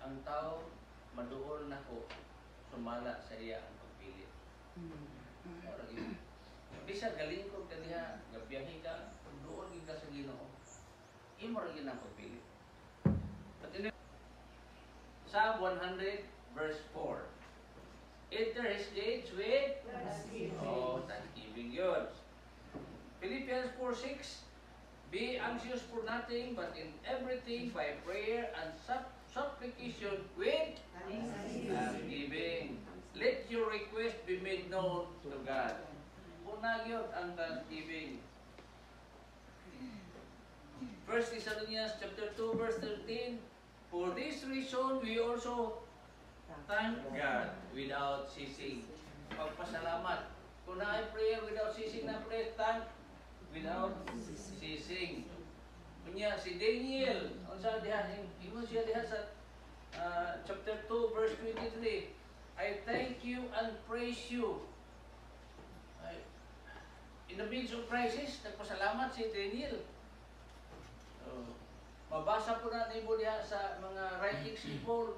ang tao maduol na ko sumala sa iya ang pagpili. Ora gyud. Bisa galing ko kaniya, gabiyahe ka, duol gyud ka sa Ginoo. Imo ra gyud ang pagpili. Psalm 100 verse 4. Enter his gates with thanksgiving yun. Philippians 4:6. Be anxious for nothing, but in everything by prayer and supplication with thanksgiving. Let your request be made known to God. Una yun ang thanksgiving. 1 Thessalonians chapter 2 verse 13. For this reason we also thank God without ceasing. Pagpasalamat. Kung na prayer without ceasing na prayer, thank without ceasing. Kunya si Daniel, unsa diha imo siya diha sa chapter 2 verse 23. I thank you and praise you. In the midst of crisis, nagpasalamat si Daniel. Mabasa po natin mo diha sa mga writings ni Paul.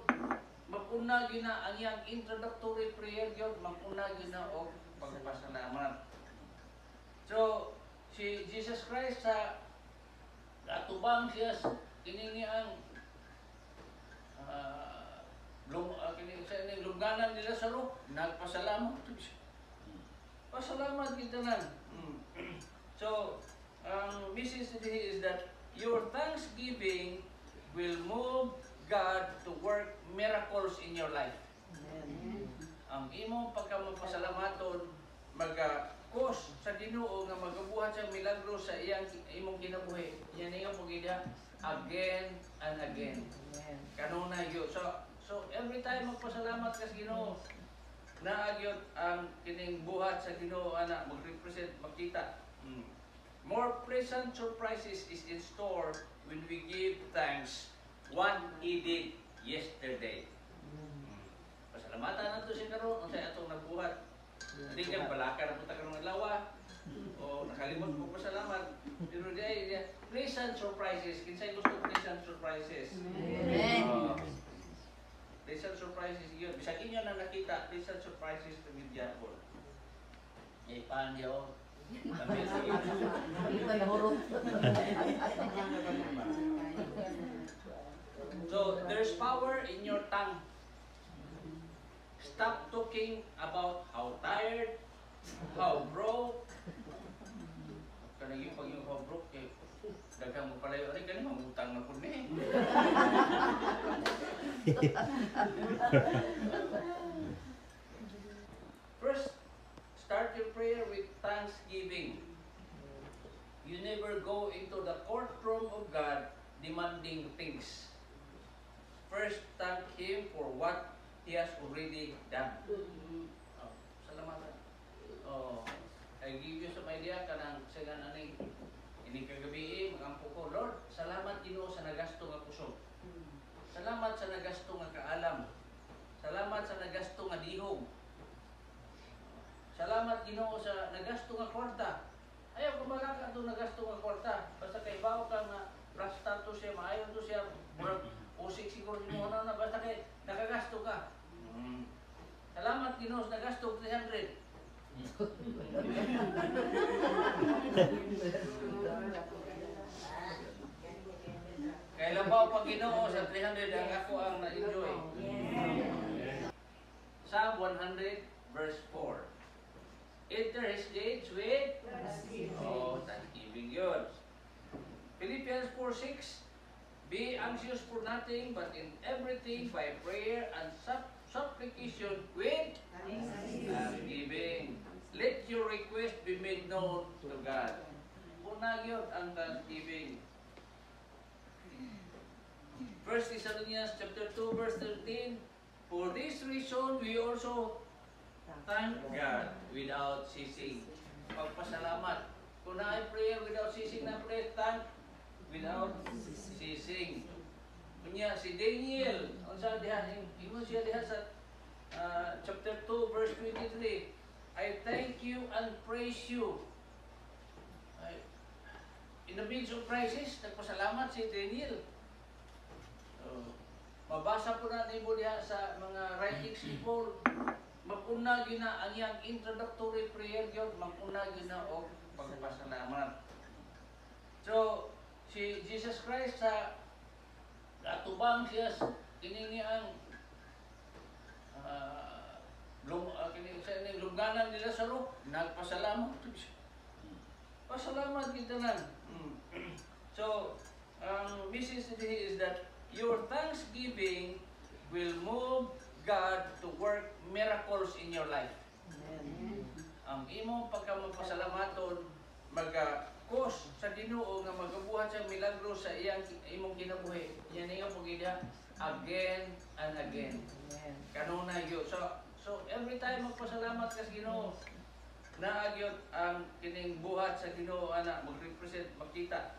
Maguna gyud na ang iyang introductory prayer gyud, maguna gyud na og pagpasalamat. So si Jesus Christ sa atubang siya kini ang kini lungganan nila sa ro, nagpasalamat siya. Pasalamat kita nan. So ang message today is that your thanksgiving will move God to work miracles in your life. Amen. Ang imong pagkamapasalamatton maga-cause sa Ginoo nga magabuhat siyang milagro sa imong kinabuhi. Yan nga pugida again and again. Amen. Kanuna gyud. So every time magpasalamat ka sa Ginoo, naagyod ang kining buhat sa Ginoo ana mag-represent makita. More pleasant surprises is in store when we give thanks. What he did yesterday. Pasalamatan nato siya karon unsay atong nagbuhat. Hindi kang balaka na punta karong adlaw o nakalimot mo pasalamat. Pero di pleasant surprises. Kinsay gusto pleasant surprises? Amen. Pleasant surprises yun. Bisag inyo na nakita pleasant surprises to Midyapol. Paan yaw. So, there's power in your tongue. Stop talking about how tired, how broke. Kanang yung pag yung how broke, daghang mo palayo rin, kanang mamutang na po niya. First, start your prayer with thanksgiving. You never go into the courtroom of God demanding things. First, thank Him for what He has already done. Salamatan. I give you some idea kanang sagan ani ini kagabi magampo ko, Lord, salamat Ginoo sa nagasto nga kusog. Salamat sa nagasto nga kaalam. Salamat sa nagasto nga dihog. Salamat Ginoo sa nagasto nga kwarta. Ayaw kumbaga ka ito nagasto nga kwarta. Basta kay bawo ka nga rasta to siya, maayon to siya, murag usik siguro mo na basta kay nakagasto ka. Salamat Ginoo sa nagasto 300. Kaya labaw pag Ginoo sa 300 ang ako ang na-enjoy. Psalm 100 verse 4. Enter his gates with thanksgiving yun. Philippians 4:6. Be anxious for nothing, but in everything by prayer and supplication with thanksgiving. Let your request be made known to God. Una yun ang thanksgiving. 1 Thessalonians chapter 2 verse 13. For this reason we also thank God without ceasing. Pagpasalamat. Kung na prayer without ceasing na prayer, thank without ceasing. Kunya si Daniel, unsa diha imo siya diha sa chapter 2 verse 23. I thank you and praise you. In the midst of crisis, nagpasalamat si Daniel. mabasa po na nimo diha sa mga writings ni Paul. Mag-una gyud na ang iyang introductory prayer gyud, mag-una gyud na og pagpasalamat. So si Jesus Christ sa atubang siya kini ang kini sa ining lungganan nila sa Lazaro, nagpasalamat to siya. Pasalamat kita lang. So, ang message today is that your thanksgiving will move God to work miracles in your life. Ang imong pagkamapasalamaton maga-cause sa Ginoo nga magabuhat sa milagro sa iyang imong kinabuhi. Yan nga pagida again and again. Kanuna yun. So every time magpasalamat ka sa Ginoo, naagyot ang kining buhat sa Ginoo ana mag-represent makita.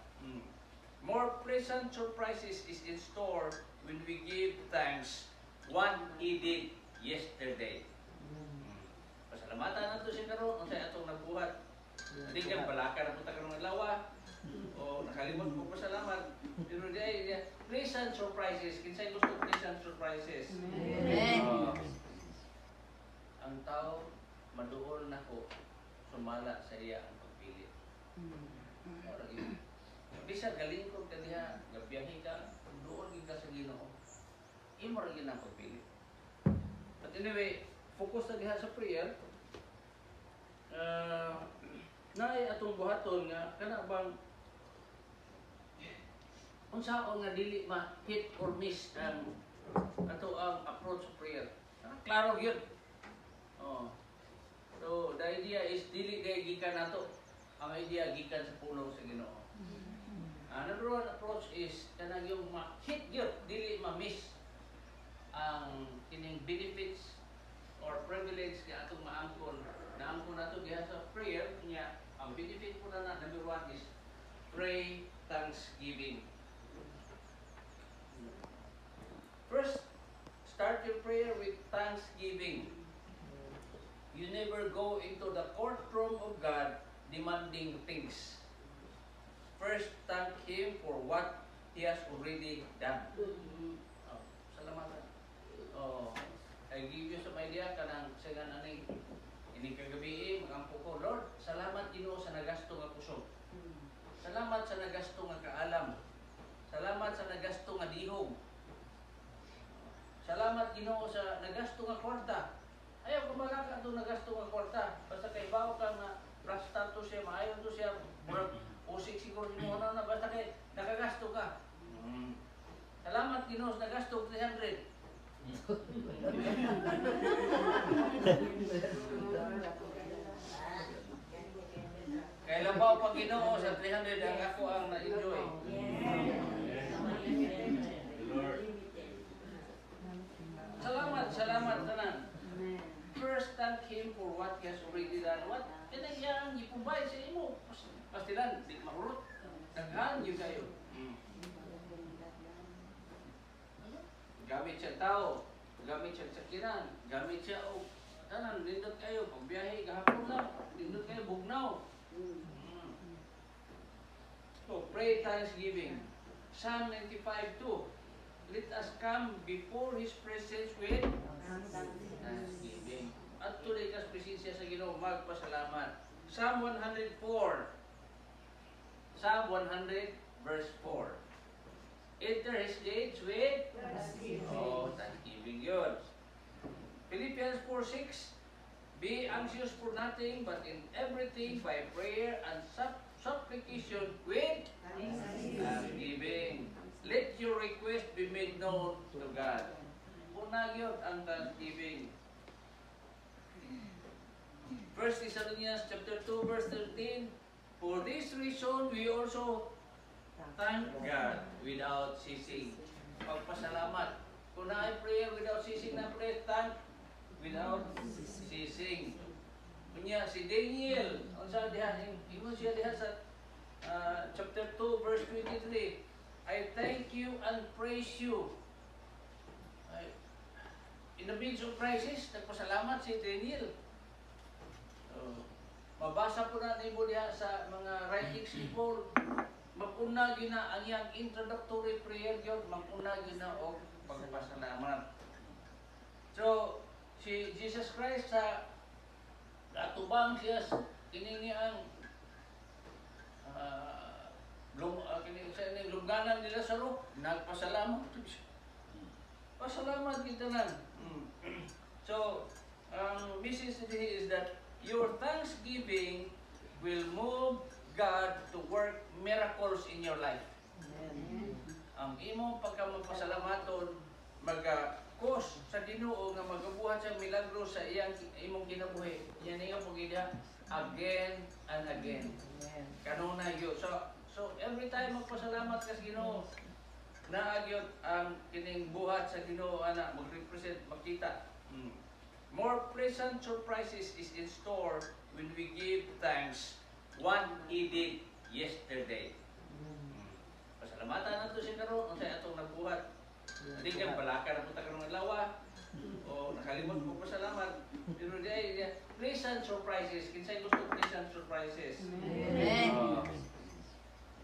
More pleasant surprises is in store when we give thanks what He did yesterday. Pasalamatan nato siya karon unsay atong nagbuhat. Hindi ka balaka na punta ka ng lawa o nakalimot mo pasalamat. Pero di pleasant surprises. Kinsay gusto pleasant surprises? Ang tao maduol na ko sumala sa iya ang pagpili. Bisa galing ko ka diha, gabiyahe ka, doon ka sa Ginoo. Imo ra gyud ang pagpili. But anyway, focus na diha sa prayer. Naay atong buhaton nga kana bang unsaon nga dili ma-hit or miss ang ato ang approach sa prayer. Klaro gyud. So the idea is dili kay gikan nato. Ang idea gikan sa puno sa Ginoo. Number one approach is kanang yung ma-hit gyud, dili ma-miss ang kining benefits or privilege nga atong maangkon. Naangkon nato diha sa prayer niya. Ang benefit po na number one is pray thanksgiving. First, start your prayer with thanksgiving. You never go into the courtroom of God demanding things. First, thank Him for what He has already done. Salamatan. I give you some idea kanang sagan aning ini kagabi magampo ko, Lord, salamat Ginoo sa nagasto nga puso. Salamat sa nagasto nga kaalam. Salamat sa nagasto nga dihog. Salamat Ginoo sa nagasto nga kwarta. Ayaw kumala ka itong nagasto nga kwarta. Basta kay bawo ka nga rasta to siya, maayon to siya, murag usik siguro mo na basta kay nakagasto ka. Salamat Ginoo sa nagasto 300. Kaya labaw pag Ginoo sa 300 ang ako ang na-enjoy. Salamat tanan. First, thank Him for what He has already done. What? Kinayang ipubay sa imo. Pastilan, di mahurot. Daghan yun kayo. Gamit siya tao, gamit siya sakiran, gamit siya o tanan, nindot kayo, pagbiyahe, kahapon lang, nindot kayo, bugnaw. So, pray thanksgiving. Psalm 95:2. Let us come before His presence with thanksgiving. At tuloy kas presensya sa Ginoo, magpasalamat. Psalm 104. Psalm 100 verse 4. Enter His gates with thanksgiving yun. Philippians 4:6. Be anxious for nothing, but in everything by prayer and supplication with thanksgiving. Let your request be made known to God. Una yun ang thanksgiving. 1 Thessalonians chapter 2 verse 13. For this reason we also thank God without ceasing. Pagpasalamat. Kung na prayer without ceasing na prayer, thank without ceasing. Kunya si Daniel, unsa diha ingon siya diha sa chapter 2 verse 23. I thank you and praise you. In the midst of crisis, nagpasalamat si Daniel. Mabasa po na nimo diha sa mga writings ni Paul. Mag-una gyud na ang iyang introductory prayer gyud, mag-una gyud na og pagpasalamat. Christ sa atubang siya kiningi ang kining sa ining lungganan nila sa ro, nagpasalamat to siya. Pasalamat kita nan. So, ang message today is that your thanksgiving will move God to work miracles in your life. Ang imong pagkamagpasalamaton maga-cause sa Ginoo nga magabuhat sa milagro sa iyang imong kinabuhi. Yan nga pagida again and again. Kanuna yun. So every time magpasalamat ka sa Ginoo, naagyot ang kining buhat sa Ginoo ana mag-represent makita. More pleasant surprises is in store when we give thanks what He did yesterday. Pasalamatan nato siya karon unsay atong nagbuhat. Hindi ka balaka na punta karong adlaw o nakalimot mo pasalamat. Pero di pleasant surprises. Kinsay gusto pleasant surprises?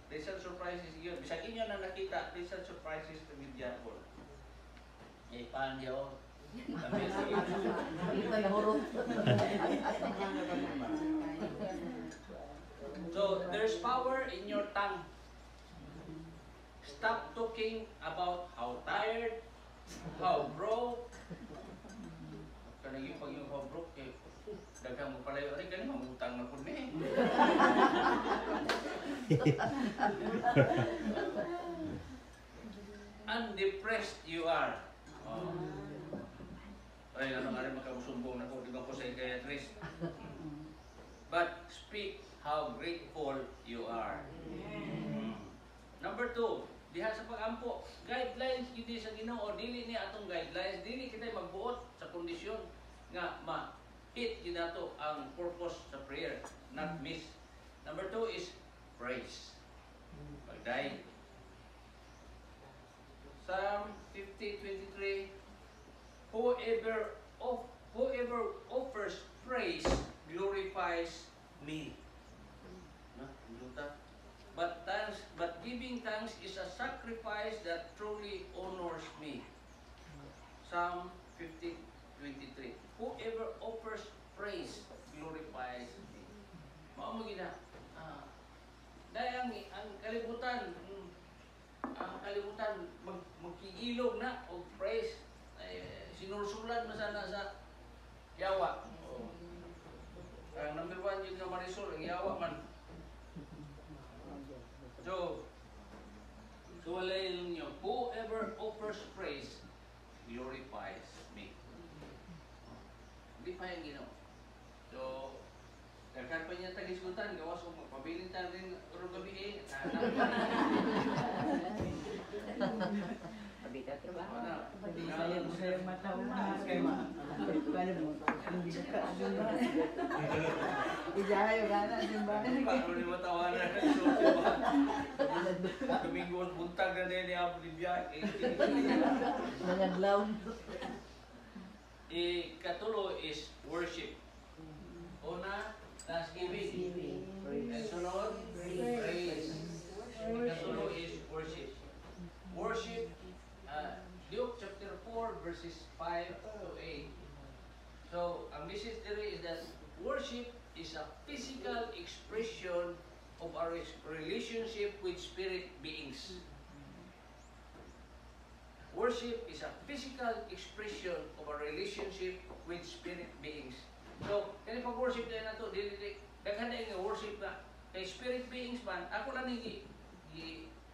Pleasant surprises yun. Bisag inyo na nakita pleasant surprises to Midyapol. Paan niya o? So, there's power in your tongue. Stop talking about how tired, how broke. Kanang yung pag yung how broke, daghang mo palayo. Ay, ganun, mamutang na po niya. Undepressed you are. Ay, ano nga rin makamusumbong na po, di ba ko sa psychiatrist? But speak how grateful you are. Number 2, diha sa pag-ampo, guidelines hindi sa Ginoo, dili ni atong guidelines, dili kita magbuot sa kondisyon nga ma-hit yun nato ang purpose sa prayer, not miss. Number 2 is praise. Pagday. Psalm 50:23, whoever offers praise glorifies me. But giving thanks is a sacrifice that truly honors me. Psalm 50:23. Whoever offers praise glorifies me. Mao mo gina. Dahil ang kalibutan, magkiilog na og praise. Sinursulan masana sa yawa. Ang number 1 yun nga Marisol, ang yawa man. So walay ninyo, whoever offers praise glorifies me. Hindi pa yung Ginoo. So, daghan pa niya tagisgutan, gawas kung magpabilin tayo rin urong gabi Pabita trabaho. Saya mata umah kema. Kalau mau hindi ka agad. Ijahay gana simbahan. Paano ni matawanan na ito? Kamingos buntag na din ni Apo ni Biyak. Nangadlaw. Katulo is worship. Una, thanksgiving. Sunod, praise. Katulo is worship. Worship, Luke chapter 4 verses 5 to 8. So, ang message there is that worship is a physical expression of our relationship with spirit beings. Worship is a physical expression of our relationship with spirit beings. So, kaya pag-worship tayo na ito, daghan na yung worship na kay spirit beings man, ako lang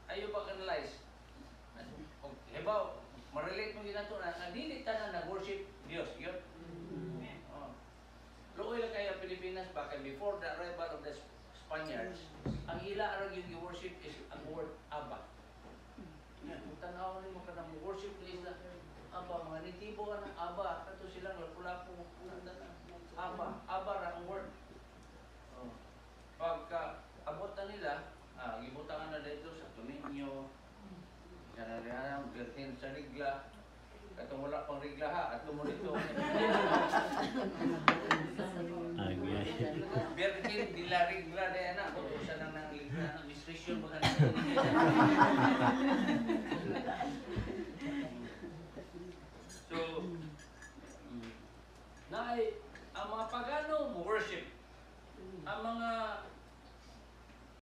ayaw pag-analyze. Halimbawa, ma-relate mo gina ito na dili tanan nag-worship Diyos. Yun. Luoy lang kayo Pilipinas, baka before the arrival of the Spaniards, ang ila arang yung worship is ang word Abba. Kung tanaw rin mo ka ng worship na isla, Abba, mga nitibo ka ng Abba, kato silang lapu-lapu, Abba, Abba ra ang word. Pagka abot na nila, gibutangan na dito sa Tuminyo, kanarihan, Bertin sa Rigla, katong wala pang Rigla ha, at lumunito. Bertin, dila Rigla, dahil na, kung siya nang Rigla, administration mo ka na. So, na ay ang mga pagano worship. Ang mga